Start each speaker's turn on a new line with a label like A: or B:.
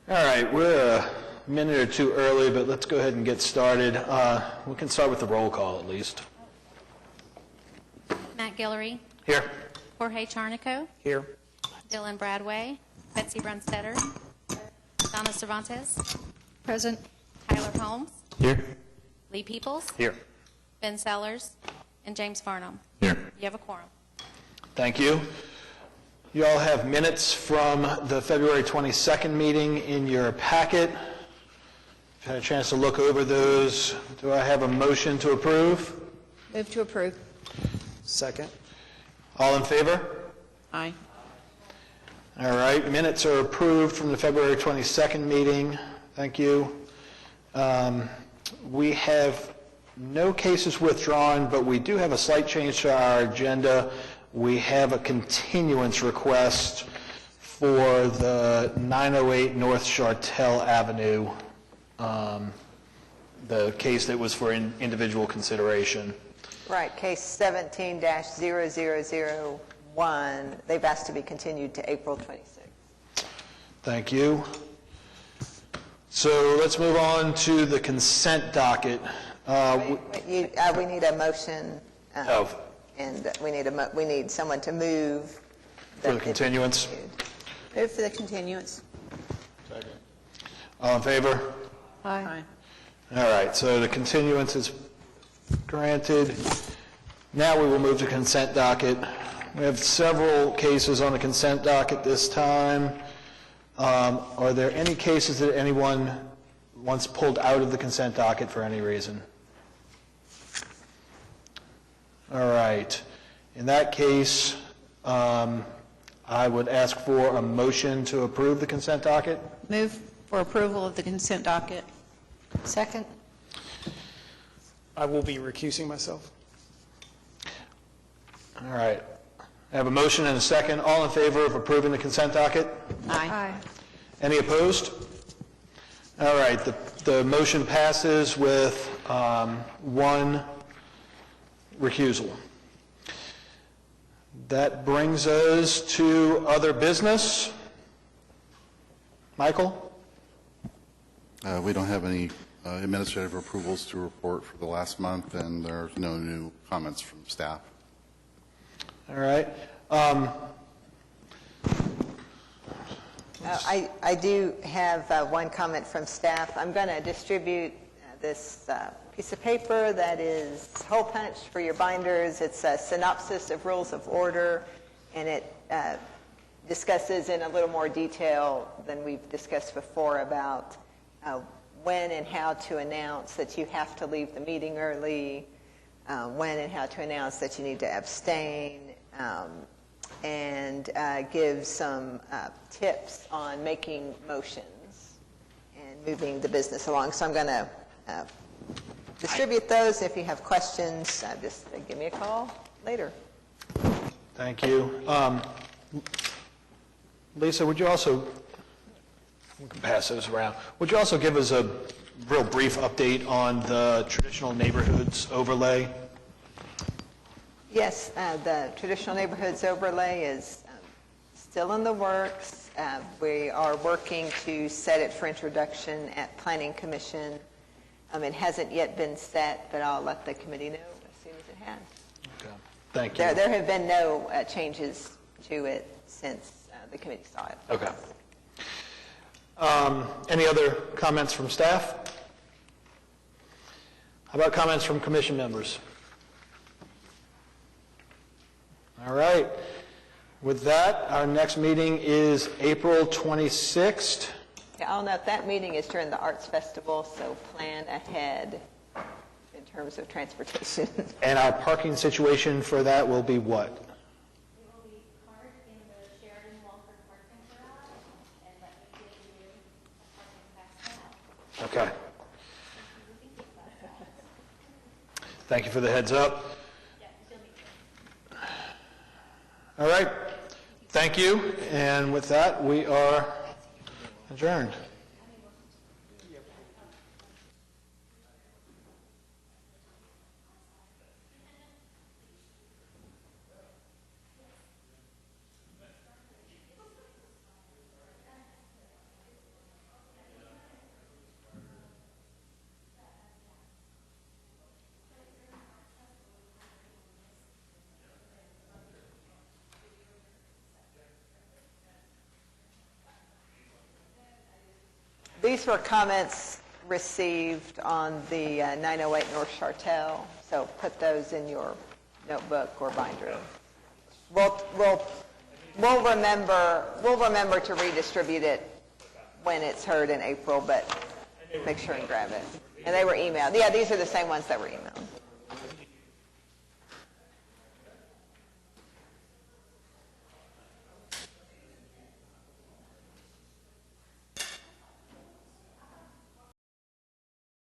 A: All right, we're a minute or two early, but let's go ahead and get started. We can start with the roll call at least.
B: Matt Guillory.
A: Here.
B: Jorge Charnico.
A: Here.
B: Dylan Bradway. Betsy Brunstetter. Donna Cervantes.
C: Present.
B: Tyler Holmes.
A: Here.
B: Lee Peoples.
A: Here.
B: Ben Sellers. And James Farnham.
A: Here.
B: You have a quorum.
A: Thank you. You all have minutes from the February 22nd meeting in your packet. You've had a chance to look over those. Do I have a motion to approve?
C: Move to approve.
D: Second.
A: All in favor?
C: Aye.
A: All right, minutes are approved from the February 22nd meeting. Thank you. We have no cases withdrawn, but we do have a slight change to our agenda. We have a continuance request for the 908 North Chartel Avenue, the case that was for individual consideration.
E: Right, case 17-0001. They've asked to be continued to April 26th.
A: Thank you. So let's move on to the consent docket.
E: We need a motion,
A: Oh,
E: and we need someone to move.
A: for the continuance.
E: Move for the continuance.
A: All in favor?
C: Aye.
A: All right, so the continuance is granted. Now we will move to consent docket. We have several cases on the consent docket this time. Are there any cases that anyone wants pulled out of the consent docket for any reason? All right. In that case, I would ask for a motion to approve the consent docket.
C: Move for approval of the consent docket. Second.
D: I will be recusing myself.
A: All right. I have a motion and a second. All in favor of approving the consent docket?
C: Aye.
A: Any opposed? All right, the motion passes with one recusal. That brings us to other business. Michael?
F: We don't have any administrative approvals to report for the last month, and there's no new comments from staff.
A: All right.
E: I do have one comment from staff. I'm going to distribute this piece of paper that is hole punch for your binders. It's a synopsis of rules of order, and it discusses in a little more detail than we've discussed before about when and how to announce that you have to leave the meeting early, when and how to announce that you need to abstain, and give some tips on making motions and moving the business along. So I'm going to distribute those. If you have questions, just give me a call later.
A: Thank you. Lisa, would you also, we can pass those around, would you also give us a real brief update on the traditional neighborhoods overlay?
E: Yes, the traditional neighborhoods overlay is still in the works. We are working to set it for introduction at Planning Commission. It hasn't yet been set, but I'll let the committee know as soon as it has.
A: Okay. Thank you.
E: There have been no changes to it since the committee saw it.
A: Okay. Any other comments from staff? How about comments from commission members? All right. With that, our next meeting is April 26th.
E: Yeah, I'll note that meeting is during the Arts Festival, so plan ahead in terms of transportation.
A: And our parking situation for that will be what?
B: It will be parked in the Sheridan Walford parking garage, and let me give you a parking pass now.
A: Okay. Thank you for the heads up. All right. Thank you. And with that, we are adjourned.
E: These were comments received on the 908 North Chartel, so put those in your notebook or binder. We'll remember to redistribute it when it's heard in April, but make sure and grab it. And they were emailed. Yeah, these are the same ones that were emailed.